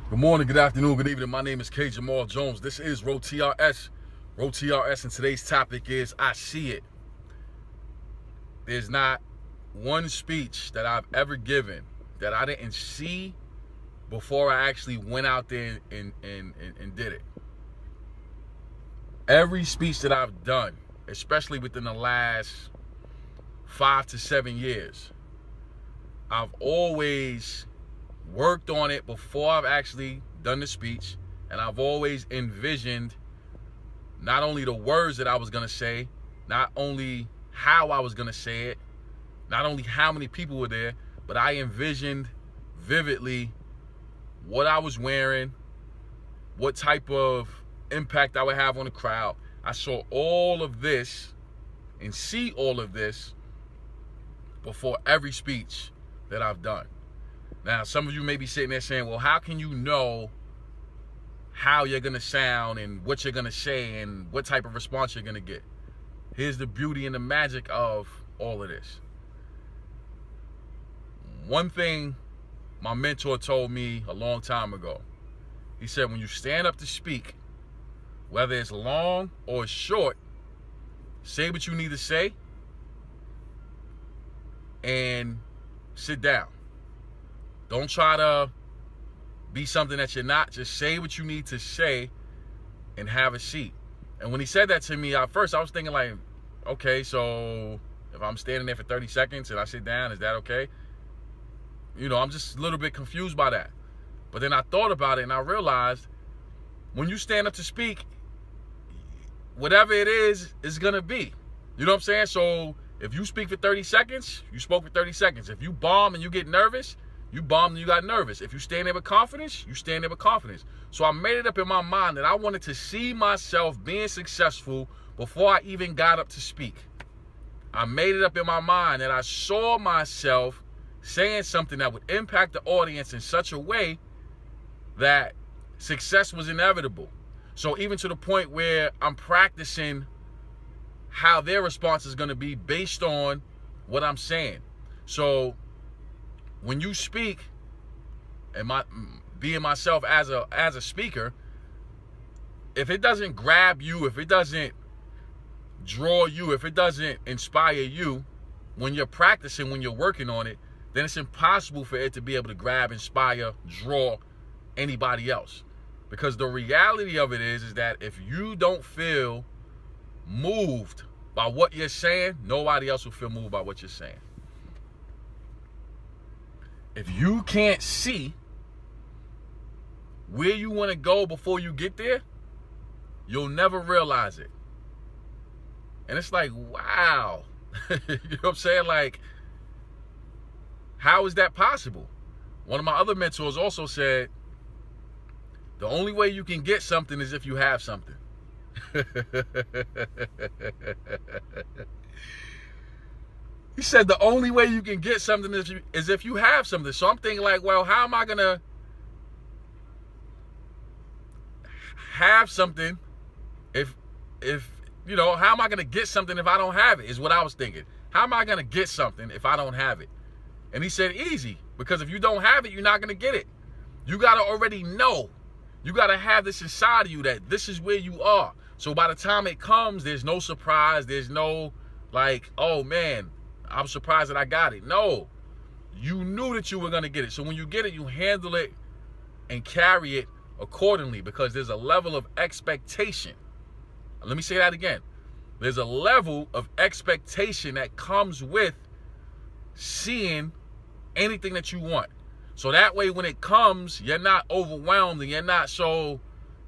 Good morning, good afternoon, good evening. My name is K. Jamal Jones. This is TRS. TRS, and today's topic is I See It. There's not one speech that I've ever given that I didn't see before I actually went out there and did it. Every speech that I've done, especially within the last 5 to 7 years, I've always worked on it before I've actually done the speech, and I've always envisioned not only the words that I was going to say, not only how I was going to say it, not only how many people were there, but I envisioned vividly what I was wearing, what type of impact I would have on the crowd. I saw all of this and see all of this before every speech that I've done. Now, some of you may be sitting there saying, well, how can you know how you're going to sound and what you're going to say and what type of response you're going to get? Here's the beauty and the magic of all of this. One thing my mentor told me a long time ago, he said, when you stand up to speak, whether it's long or it's short, say what you need to say and sit down. Don't try to be something that you're not. Just say what you need to say and have a seat. And when he said that to me, at first I was thinking like, okay, so if I'm standing there for 30 seconds and I sit down, is that okay? You know, I'm just a little bit confused by that. But then I thought about it and I realized when you stand up to speak, whatever it is going to be. You know what I'm saying? So if you speak for 30 seconds, you spoke for 30 seconds. If you bomb and you get nervous, you bombed and you got nervous. If you stand there with confidence, you stand there with confidence. So I made it up in my mind that I wanted to see myself being successful before I even got up to speak. I made it up in my mind that I saw myself saying something that would impact the audience in such a way that success was inevitable. So even to the point where I'm practicing how their response is going to be based on what I'm saying. So when you speak, and being myself as a speaker, if it doesn't grab you, if it doesn't draw you, if it doesn't inspire you when you're practicing, when you're working on it, then it's impossible for it to be able to grab, inspire, draw anybody else. Because the reality of it is that if you don't feel moved by what you're saying, nobody else will feel moved by what you're saying. If you can't see where you want to go before you get there, you'll never realize it. And it's like, wow. You know what I'm saying? Like, how is that possible? One of my other mentors also said, the only way you can get something is if you have something. He said the only way you can get something is if you have something. So I'm thinking like, well, how am I going to have something if you know, how am I going to get something if I don't have it is what I was thinking. How am I going to get something if I don't have it? And he said easy, because if you don't have it, you're not going to get it. You got to already know. You got to have this inside of you that this is where you are. So by the time it comes, there's no surprise. There's no like, oh man, I'm surprised that I got it. No, you knew that you were going to get it. So when you get it, you handle it and carry it accordingly, because there's a level of expectation. Let me say that again. There's a level of expectation that comes with seeing anything that you want. So that way, when it comes, you're not overwhelmed and you're not so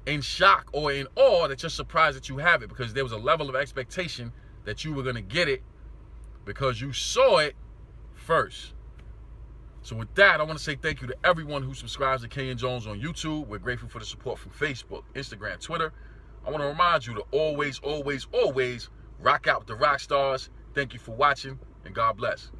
in shock or in awe that you're surprised that you have it, because there was a level of expectation that you were going to get it because you saw it first. So with that, I want to say thank you to everyone who subscribes to K and Jones on YouTube. We're grateful for the support from Facebook, Instagram, Twitter. I want to remind you to always, always, always rock out with the rock stars. Thank you for watching, and God bless.